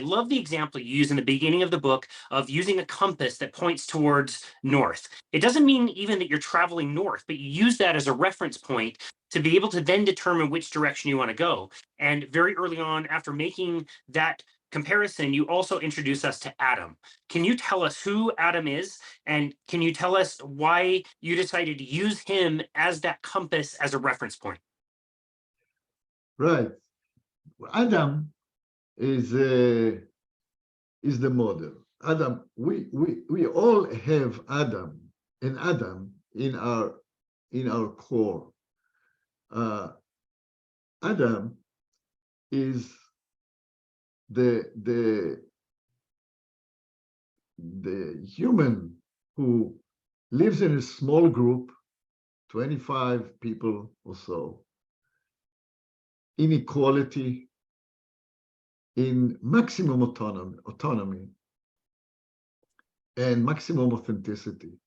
I love the example you use in the beginning of the book of using a compass that points towards north. It doesn't mean even that you're traveling north, but you use that as a reference point to be able to then determine which direction you want to go. And very early on, after making that comparison, you also introduce us to Adam. Can you tell us who Adam is? And can you tell us why you decided to use him as that compass as a reference point? Right. Adam is the model. Adam, we all have Adam and Adam in our core. Adam is the human who lives in a small group, 25 people or so, inequality, in maximum autonomy and maximum authenticity.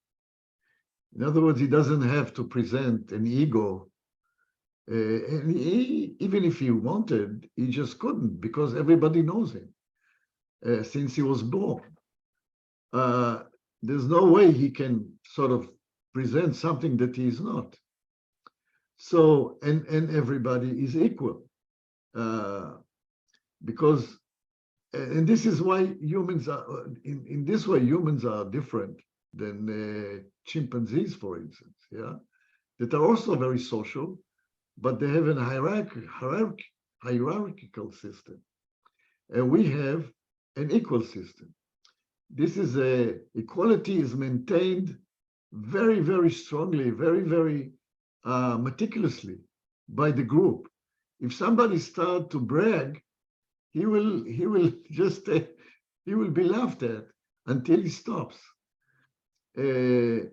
In other words, he doesn't have to present an ego. And even if he wanted, he just couldn't, because everybody knows him since he was born. There's no way he can sort of present something that he is not. So, and everybody is equal. Because, and this is why humans are, in this way, humans are different than chimpanzees, for instance, yeah, that are also very social, but they have a hierarchical system. And we have an equal system. This is equality is maintained very, very strongly, very, very meticulously by the group. If somebody starts to brag, he will just he will be laughed at until he stops. If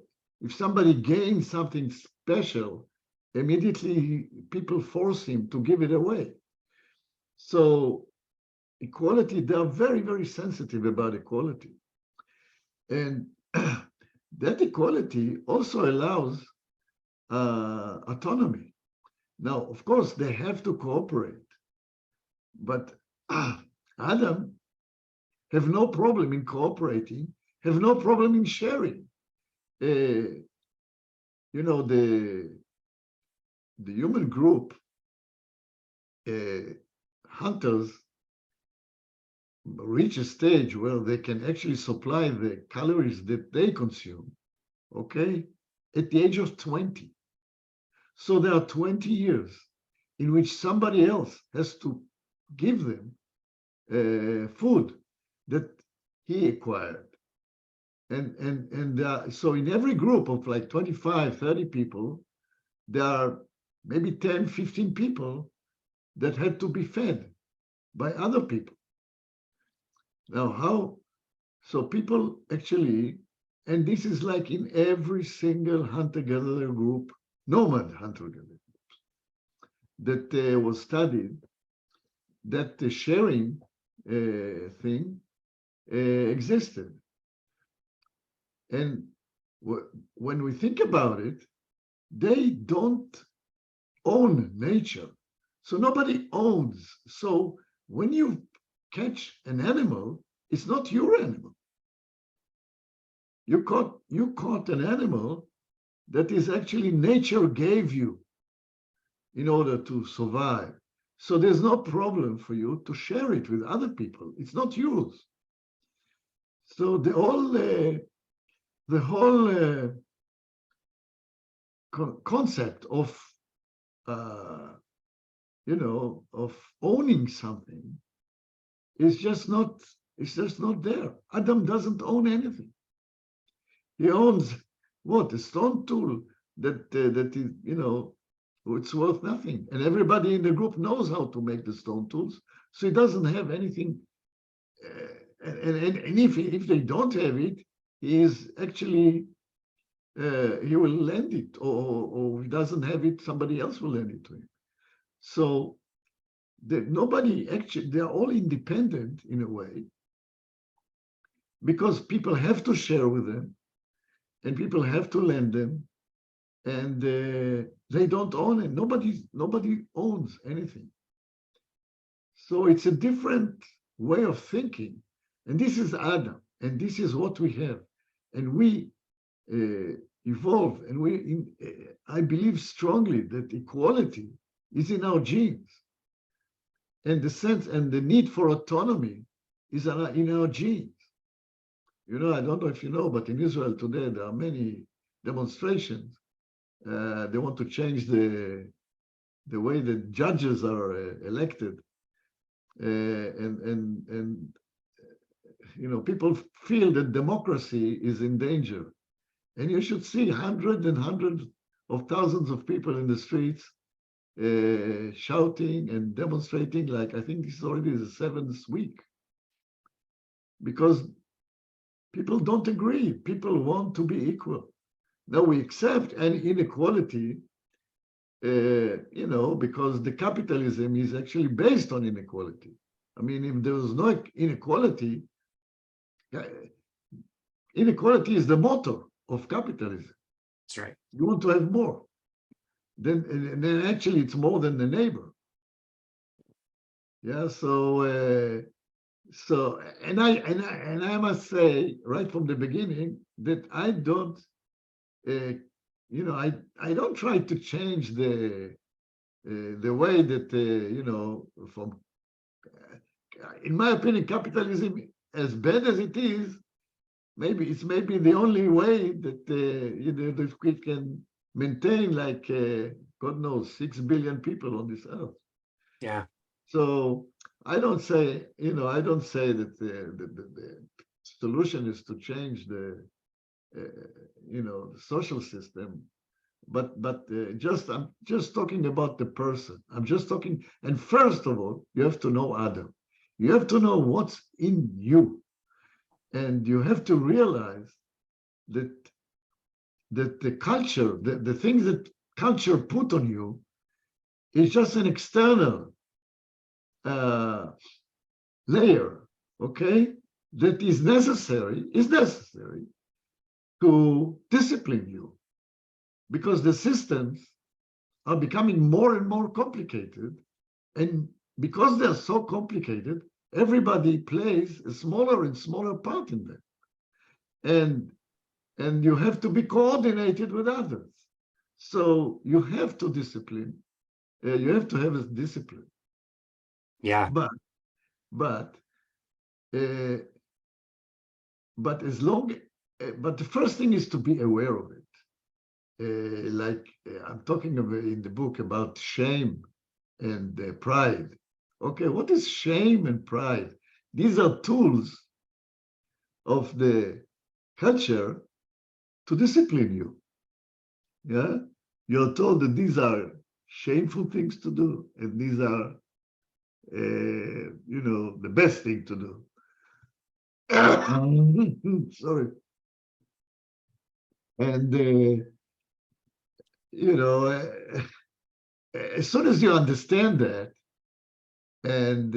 somebody gains something special, immediately people force him to give it away. So equality, they are very, very sensitive about equality. And that equality also allows autonomy. Now, of course, they have to cooperate, but Adam have no problem in cooperating, have no problem in sharing. You know, the human group, hunters, reach a stage where they can actually supply the calories that they consume, okay, at the age of 20. So there are 20 years in which somebody else has to give them food that he acquired. And so in every group of like 25, 30 people, there are maybe 10, 15 people that had to be fed by other people. Now, how? So people actually, and this is like in every single hunter-gatherer group, nomad hunter-gatherer groups, that was studied, that the sharing thing existed. And when we think about it, they don't own nature. So nobody owns. So when you catch an animal, it's not your animal. You caught an animal that is actually nature gave you in order to survive. So there's no problem for you to share it with other people. It's not yours. So the whole concept of of owning something is just not there. Adam doesn't own anything. He owns what? A stone tool that is, it's worth nothing. And everybody in the group knows how to make the stone tools. So he doesn't have anything. And if they don't have it, he is actually, he will lend it, or if he doesn't have it, somebody else will lend it to him. So nobody actually, they're all independent in a way, because people have to share with them and people have to lend them, and they don't own it. Nobody owns anything. So it's a different way of thinking. And this is Adam, and this is what we have. And we evolve, and I believe strongly that equality is in our genes. And the sense and the need for autonomy is in our genes. You know, I don't know if you know, but in Israel today, there are many demonstrations. They want to change the way the judges are elected. And you know, people feel that democracy is in danger. And you should see hundreds and hundreds of thousands of people in the streets shouting and demonstrating, like I think this is already the 7th week. Because people don't agree. People want to be equal. Now we accept an inequality, you know, because the capitalism is actually based on inequality. I mean, if there was no inequality, inequality is the motor of capitalism. That's right. You want to have more. Then actually it's more than the neighbor. Yeah, so and I must say right from the beginning that I don't you know, I don't try to change the way that you know, from in my opinion, capitalism, as bad as it is, maybe it's the only way that you know, that we can maintain, like God knows, 6 billion people on this earth. Yeah. So I don't say, you know, I don't say that the solution is to change the you know, the social system, but I'm just talking about the person. I'm just talking, and first of all, you have to know Adam. You have to know what's in you, and you have to realize that the culture, the things that culture put on you, is just an external layer, okay, that is necessary to discipline you, because the systems are becoming more and more complicated, and because they're so complicated, everybody plays a smaller and smaller part in them, and you have to be coordinated with others. So you have to discipline. You have to have a discipline. Yeah. But as long, but the first thing is to be aware of it. Like I'm talking about in the book about shame and pride. Okay, what is shame and pride? These are tools of the culture to discipline you. Yeah, you're told that these are shameful things to do, and these are, you know, the best thing to do. Sorry. And you know, as soon as you understand that, and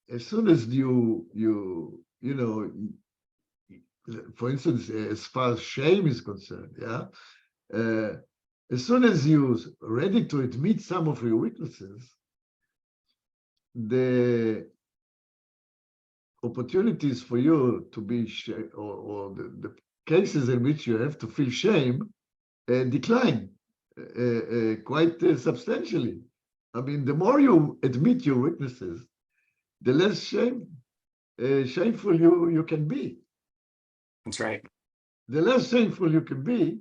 as soon as you know, for instance, as far as shame is concerned, yeah, as soon as you're ready to admit some of your weaknesses, the opportunities for you to be or the cases in which you have to feel shame decline quite substantially. I mean, the more you admit your weaknesses, the less shameful you can be. That's right. The less shameful you can be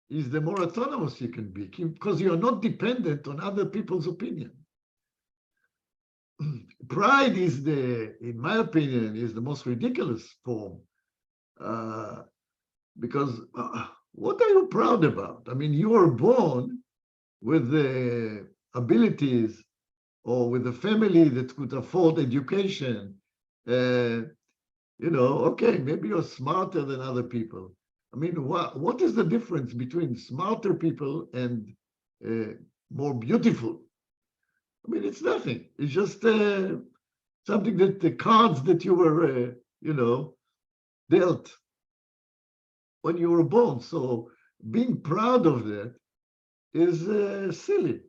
is the more autonomous you can be, because you're not dependent on other people's opinion. Pride is in my opinion, is the most ridiculous form, because what are you proud about? I mean, you were born with the abilities or with a family that could afford education. You know, okay, maybe you're smarter than other people. I mean, what is the difference between smarter people and more beautiful? I mean, it's nothing. It's just something that the cards that you were, you know, dealt when you were born. So being proud of that is silly.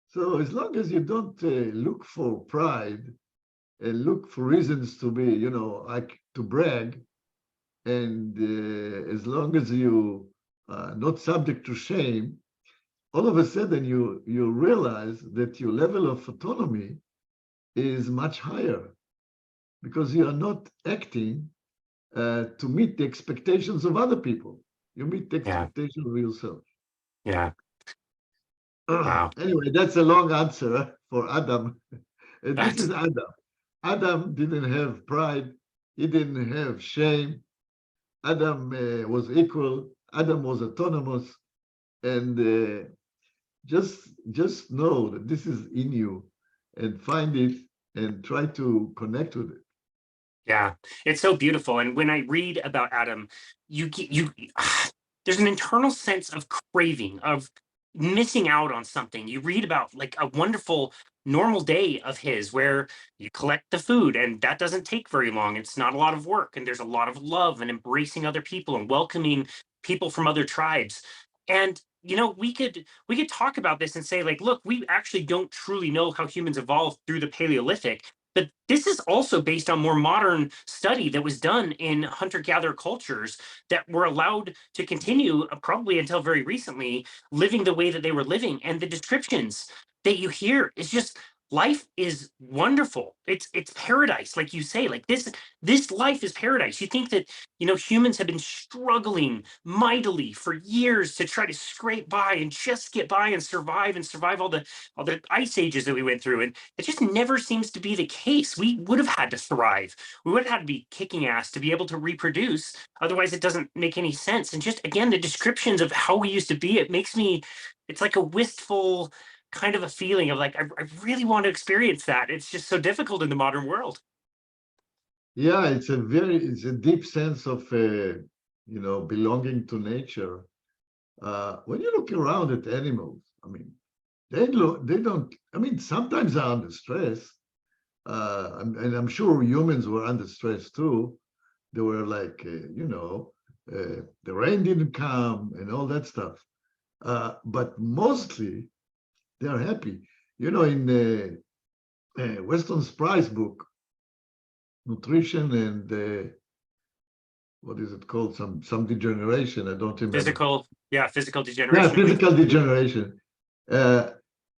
So as long as you don't look for pride look for reasons to be, like to brag. And as long as you are not subject to shame, all of a sudden you realize that your level of autonomy is much higher because you are not acting to meet the expectations of other people. You meet the Yeah. expectations of yourself. Yeah. Wow. Anyway, that's a long answer for Adam. This That's is Adam. Adam didn't have pride. He didn't have shame. Adam was equal. Adam was autonomous. And just know that this is in you and find it and try to connect with it. Yeah, it's so beautiful. And when I read about Adam, you there's an internal sense of craving, of missing out on something. You read about like a wonderful normal day of his where you collect the food and that doesn't take very long. It's not a lot of work and there's a lot of love and embracing other people and welcoming people from other tribes. And we could talk about this and say like, look, we actually don't truly know how humans evolved through the Paleolithic, but this is also based on more modern study that was done in hunter-gatherer cultures that were allowed to continue, probably until very recently, living the way that they were living. And the descriptions that you hear is just life is wonderful. It's paradise, like you say. Like this life is paradise. You think that humans have been struggling mightily for years to try to scrape by and just get by and survive all the ice ages that we went through. And it just never seems to be the case. We would have had to thrive. We would have had to be kicking ass to be able to reproduce. Otherwise, it doesn't make any sense. And just again, the descriptions of how we used to be, it's like a wistful kind of a feeling of like, I really want to experience that. It's just so difficult in the modern world. Yeah, it's a deep sense of belonging to nature. When you look around at animals, I mean, they don't. I mean, sometimes they're under stress, and I'm sure humans were under stress too. They were like, the rain didn't come and all that stuff. But mostly they're happy. In Weston Price book, Nutrition and what is it called? Some degeneration. I don't remember. Physical Yeah, degeneration. physical degeneration.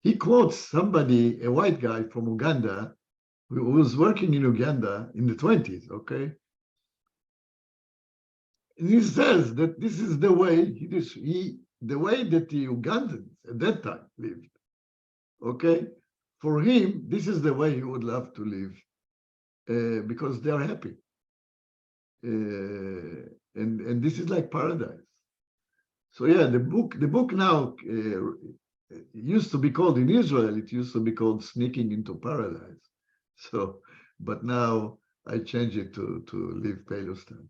He quotes somebody, a white guy from Uganda, who was working in Uganda in the 20s, okay? And he says that this is the way the way that the Ugandans at that time lived, okay? For him, this is the way he would love to live because they are happy. And this is like paradise. So yeah, the book now used to be called in Israel. It used to be called Sneaking into Paradise. So, but now I change it to Live Palestine.